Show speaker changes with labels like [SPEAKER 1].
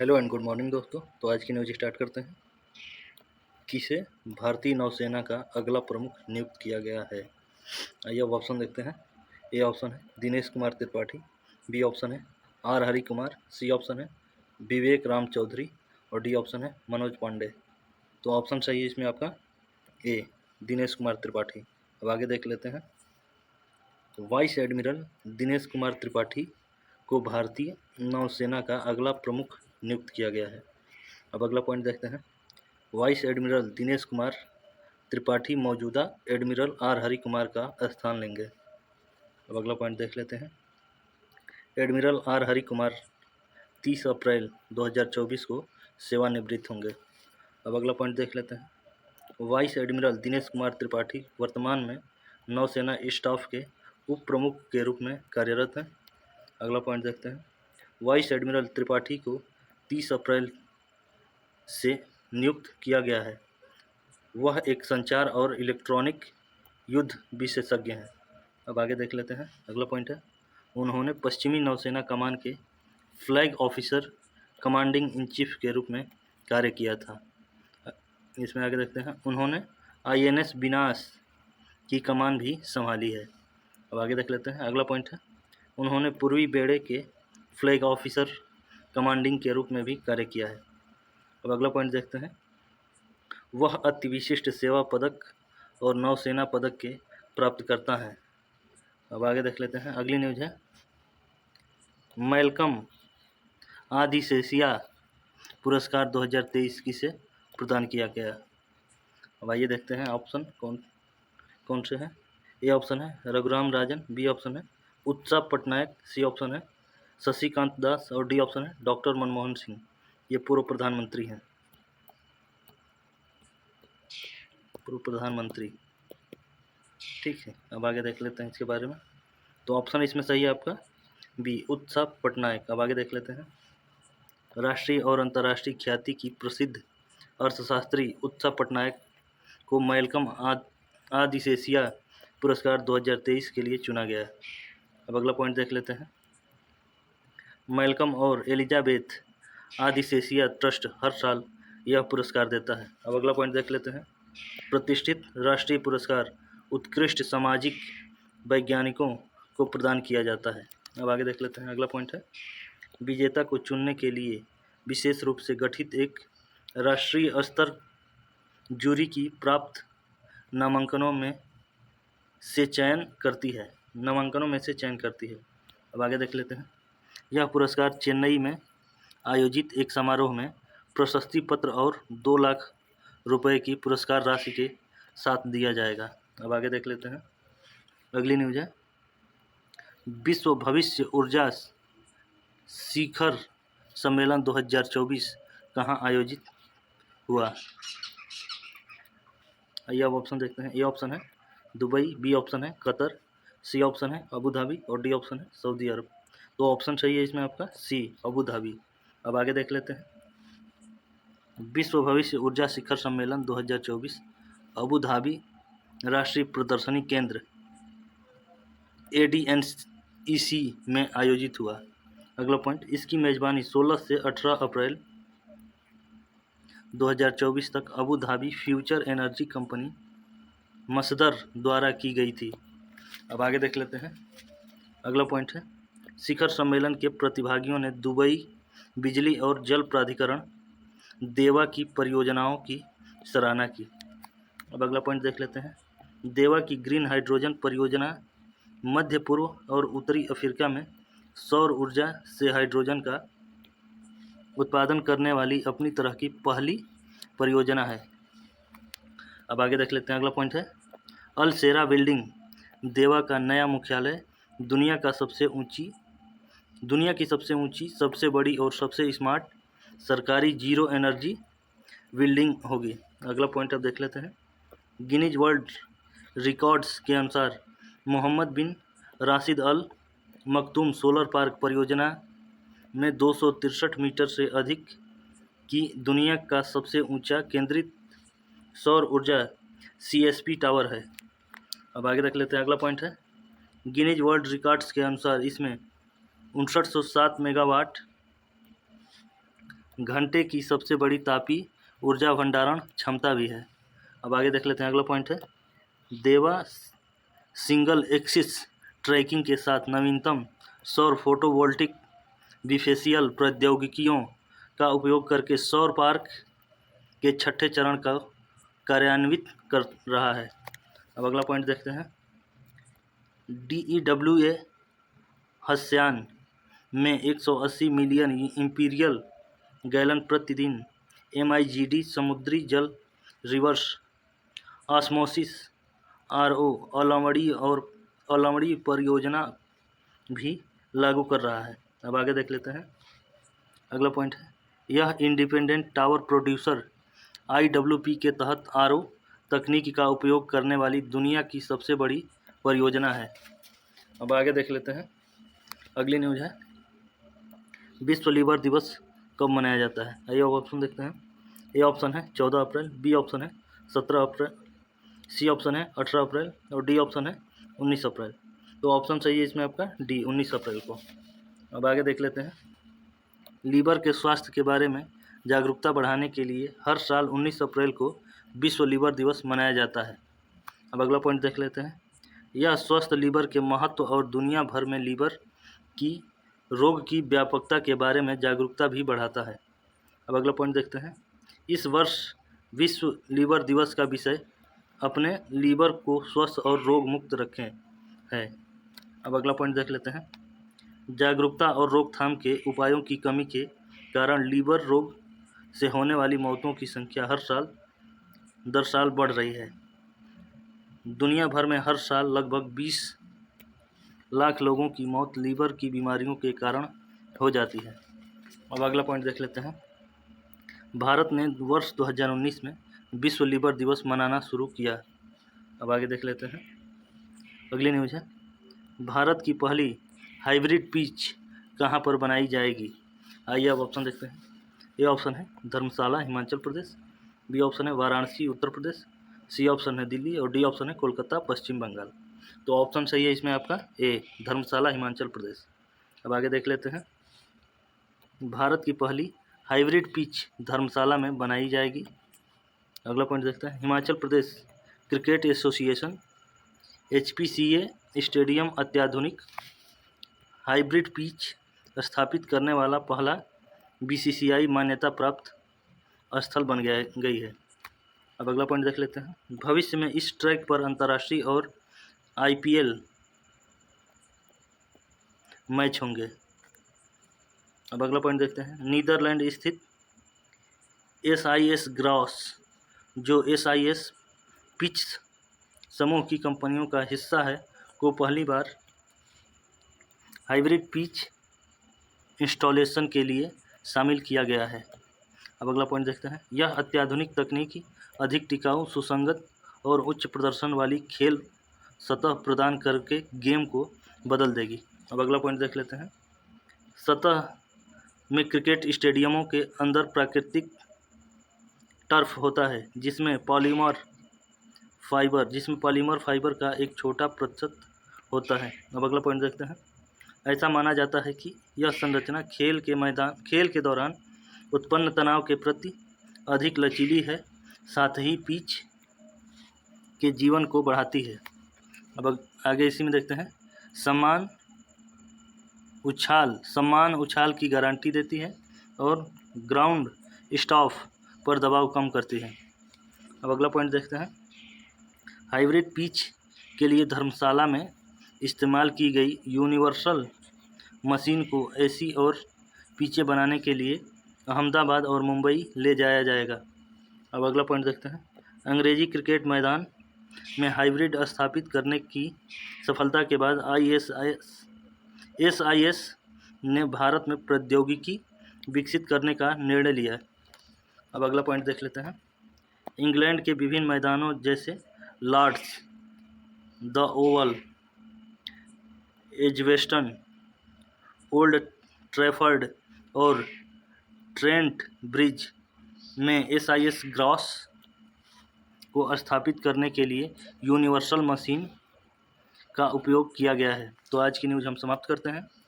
[SPEAKER 1] Hello and good morning दोस्तों। तो आज की न्यूज़ स्टार्ट करते हैं। किसे भारतीय नौसेना का अगला प्रमुख नियुक्त किया गया है? आइए अब ऑप्शन देखते हैं। ए ऑप्शन है दिनेश कुमार त्रिपाठी, बी ऑप्शन है R Hari Kumar, C option है विवेक राम चौधरी और डी ऑप्शन है मनोज पांडे। तो ऑप्शन सही है इसमें आपका ए दिनेश कुमार त्रिपाठी। अब आगे देख लेते हैं। तो वाइस एडमिरल दिनेश कुमार त्रिपाठी को भारतीय नौसेना का अगला प्रमुख नियुक्त किया गया है। अब अगला पॉइंट देखते हैं। वाइस एडमिरल दिनेश कुमार त्रिपाठी मौजूदा एडमिरल आर हरि कुमार का स्थान लेंगे। अब अगला पॉइंट देख लेते हैं। एडमिरल आर हरि कुमार 30 अप्रैल 2024 को सेवानिवृत्त होंगे। अब अगला पॉइंट देख लेते हैं। वाइस एडमिरल दिनेश कुमार त्रिपाठी वर्तमान में नौसेना स्टाफ के उप प्रमुख के रूप में कार्यरत हैं। अगला पॉइंट देखते हैं। वाइस एडमिरल त्रिपाठी को 30 अप्रैल से नियुक्त किया गया है। वह एक संचार और इलेक्ट्रॉनिक युद्ध विशेषज्ञ हैं। अब आगे देख लेते हैं। अगला पॉइंट है। उन्होंने पश्चिमी नौसेना कमान के flag officer commanding in chief के रूप में कार्य किया था। इसमें आगे देखते हैं। उन्होंने INS विनाश की कमान भी संभाली है। अब आगे देख लेते हैं। अगला पॉइंट है। उन्होंने पूर्वी बेड़े के फ्लैग ऑफिसर कमांडिंग के रूप में भी कार्य किया है। अब अगला पॉइंट देखते हैं। वह अति विशिष्ट सेवा पदक और नौसेना पदक के प्राप्तकर्ता हैं। अब आगे देख लेते हैं। अगली न्यूज़ है। मैल्कम आदिसेसिया पुरस्कार 2023 किसे प्रदान किया गया? अब आइए देखते हैं ऑप्शन कौन से हैं। ए ऑप्शन है रघुराम राजन, बी ऑप्शन है उत्सव पटनायक, सी ऑप्शन है शशिकांत दास और डी ऑप्शन है डॉक्टर मनमोहन सिंह। ये पूर्व प्रधानमंत्री हैं। पूर्व प्रधानमंत्री, ठीक है। अब आगे देख लेते हैं इसके बारे में। तो ऑप्शन इसमें सही है आपका बी उत्सव पटनायक। अब आगे देख लेते हैं। राष्ट्रीय और अंतर्राष्ट्रीय ख्याति की प्रसिद्ध अर्थशास्त्री उत्सव पटनायक को मैल्कम आदिसेसिया पुरस्कार 2023 के लिए चुना गया है। अब अगला पॉइंट देख लेते हैं। मैल्कम और एलिजाबेथ आदिसेसिया ट्रस्ट हर साल यह पुरस्कार देता है। अब अगला पॉइंट देख लेते हैं। प्रतिष्ठित राष्ट्रीय पुरस्कार उत्कृष्ट सामाजिक वैज्ञानिकों को प्रदान किया जाता है। अब आगे देख लेते हैं। अगला पॉइंट है। विजेता को चुनने के लिए विशेष रूप से गठित एक राष्ट्रीय स्तर जूरी की प्राप्त नामांकनों में से चयन करती है। अब आगे देख लेते हैं। यह पुरस्कार चेन्नई में आयोजित एक समारोह में प्रशस्ति पत्र और 2 लाख रुपए की पुरस्कार राशि के साथ दिया जाएगा। अब आगे देख लेते हैं। अगली न्यूज़ है। विश्व भविष्य ऊर्जा शिखर सम्मेलन 2024 कहाँ आयोजित हुआ? आइए अब ऑप्शन देखते हैं। ए ऑप्शन है दुबई, बी ऑप्शन है कतर, सी ऑप्शन है अबू धाबी और डी ऑप्शन है सऊदी अरब। तो ऑप्शन सही है इसमें आपका सी अबू धाबी। अब आगे देख लेते हैं। विश्व भविष्य ऊर्जा शिखर सम्मेलन 2024 अबू धाबी राष्ट्रीय प्रदर्शनी केंद्र ADNEC में आयोजित हुआ। अगला पॉइंट। इसकी मेज़बानी 16 से 18 अप्रैल 2024 तक Abu Dhabi future energy company Masdar द्वारा की गई थी। अब आगे देख लेते हैं। अगला पॉइंट है। शिखर सम्मेलन के प्रतिभागियों ने दुबई बिजली और जल प्राधिकरण देवा की परियोजनाओं की सराहना की। अब अगला पॉइंट देख लेते हैं। देवा की ग्रीन हाइड्रोजन परियोजना मध्य पूर्व और उत्तरी अफ्रीका में सौर ऊर्जा से हाइड्रोजन का उत्पादन करने वाली अपनी तरह की पहली परियोजना है। अब आगे देख लेते हैं। अगला पॉइंट है। अल सेरा बिल्डिंग देवा का नया मुख्यालय दुनिया की सबसे ऊंची, सबसे बड़ी और सबसे स्मार्ट सरकारी जीरो एनर्जी बिल्डिंग होगी। अगला पॉइंट अब देख लेते हैं। गिनीज वर्ल्ड रिकॉर्ड्स के अनुसार मोहम्मद बिन राशिद अल मखदूम सोलर पार्क परियोजना में 263 मीटर से अधिक की दुनिया का सबसे ऊंचा केंद्रित सौर ऊर्जा CSP टावर है। अब आगे रख लेते हैं। अगला पॉइंट है। गिनीज वर्ल्ड रिकॉर्ड्स के अनुसार इसमें 5907 मेगावाट घंटे की सबसे बड़ी तापीय ऊर्जा भंडारण क्षमता भी है। अब आगे देख लेते हैं, अगला पॉइंट है देवा सिंगल एक्सिस ट्रैकिंग के साथ नवीनतम सौर फोटोवोल्टिक बिफेशियल प्रौद्योगिकियों का उपयोग करके सौर पार्क के छठे चरण का कार्यान्वित कर रहा है। अब अगला पॉइंट देखते हैं DEWA हस्यान में 180 मिलियन इंपीरियल गैलन प्रतिदिन MIGD समुद्री जल रिवर्स ऑस्मोसिस RO अलामड़ी परियोजना भी लागू कर रहा है। अब आगे देख लेते हैं, अगला पॉइंट है यह इंडिपेंडेंट टावर प्रोड्यूसर IWP के तहत RO तकनीक का उपयोग करने वाली दुनिया की सबसे बड़ी परियोजना है। अब आगे देख लेते हैं, अगली न्यूज़ है विश्व लीवर दिवस कब मनाया जाता है। ये ऑप्शन देखते हैं, ए ऑप्शन है 14 अप्रैल, बी ऑप्शन है 17 अप्रैल, सी ऑप्शन है 18 अप्रैल और डी ऑप्शन है 19 अप्रैल। तो ऑप्शन सही है इसमें आपका डी, 19 अप्रैल को। अब आगे देख लेते हैं लीवर के स्वास्थ्य के बारे में जागरूकता बढ़ाने के लिए हर साल 19 अप्रैल को विश्व लीवर दिवस मनाया जाता है। अब अगला पॉइंट देख लेते हैं यह स्वस्थ लीवर के महत्व और दुनिया भर में लीवर की रोग की व्यापकता के बारे में जागरूकता भी बढ़ाता है। अब अगला पॉइंट देखते हैं इस वर्ष विश्व लीवर दिवस का विषय अपने लीवर को स्वस्थ और रोग मुक्त रखें है। अब अगला पॉइंट देख लेते हैं जागरूकता और रोकथाम के उपायों की कमी के कारण लीवर रोग से होने वाली मौतों की संख्या हर साल दर साल बढ़ रही है। दुनिया भर में हर साल लगभग 20 लाख लोगों की मौत लीवर की बीमारियों के कारण हो जाती है। अब अगला पॉइंट देख लेते हैं भारत ने वर्ष 2019 में विश्व लीवर दिवस मनाना शुरू किया। अब आगे देख लेते हैं, अगली न्यूज़ है भारत की पहली हाइब्रिड पिच कहाँ पर बनाई जाएगी। आइए अब ऑप्शन देखते हैं, ए ऑप्शन है धर्मशाला हिमाचल प्रदेश, बी ऑप्शन है वाराणसी उत्तर प्रदेश, सी ऑप्शन है दिल्ली और डी ऑप्शन है कोलकाता पश्चिम बंगाल। तो ऑप्शन सही है इसमें आपका ए, धर्मशाला हिमाचल प्रदेश। अब आगे देख लेते हैं भारत की पहली हाइब्रिड पिच धर्मशाला में बनाई जाएगी। अगला पॉइंट देखते हैं Himachal Pradesh cricket association HPCA stadium अत्याधुनिक हाइब्रिड पिच स्थापित करने वाला पहला BCCI मान्यता प्राप्त स्थल बन गई है। अब अगला पॉइंट देख लेते हैं भविष्य में इस ट्रैक पर अंतर्राष्ट्रीय और IPL मैच होंगे। अब अगला पॉइंट देखते हैं नीदरलैंड स्थित SIS ग्रॉस जो SIS पिच समूह की कंपनियों का हिस्सा है को पहली बार हाइब्रिड पिच इंस्टॉलेशन के लिए शामिल किया गया है। अब अगला पॉइंट देखते हैं यह अत्याधुनिक तकनीकी अधिक टिकाऊ सुसंगत और उच्च प्रदर्शन वाली खेल सतह प्रदान करके गेम को बदल देगी। अब अगला पॉइंट देख लेते हैं सतह में क्रिकेट स्टेडियमों के अंदर प्राकृतिक टर्फ होता है जिसमें पॉलीमर फाइबर का एक छोटा प्रतिशत होता है। अब अगला पॉइंट देखते हैं ऐसा माना जाता है कि यह संरचना खेल के दौरान उत्पन्न तनाव के प्रति अधिक लचीली है, साथ ही पिच के जीवन को बढ़ाती है। अब आगे इसी में देखते हैं समान उछाल की गारंटी देती है और ग्राउंड स्टॉफ पर दबाव कम करती है। अब अगला पॉइंट देखते हैं हाइब्रिड पिच के लिए धर्मशाला में इस्तेमाल की गई यूनिवर्सल मशीन को AC और पिचें बनाने के लिए अहमदाबाद और मुंबई ले जाया जाएगा। अब अगला पॉइंट देखते हैं अंग्रेजी क्रिकेट मैदान में हाइब्रिड स्थापित करने की सफलता के बाद SIS ने भारत में प्रौद्योगिकी विकसित करने का निर्णय लिया है। अब अगला पॉइंट देख लेते हैं इंग्लैंड के विभिन्न मैदानों जैसे Lord's, the Oval, Edgbaston, Old Trafford और ट्रेंट ब्रिज में SIS ग्रॉस को स्थापित करने के लिए यूनिवर्सल मशीन का उपयोग किया गया है। तो आज की न्यूज़ हम समाप्त करते हैं।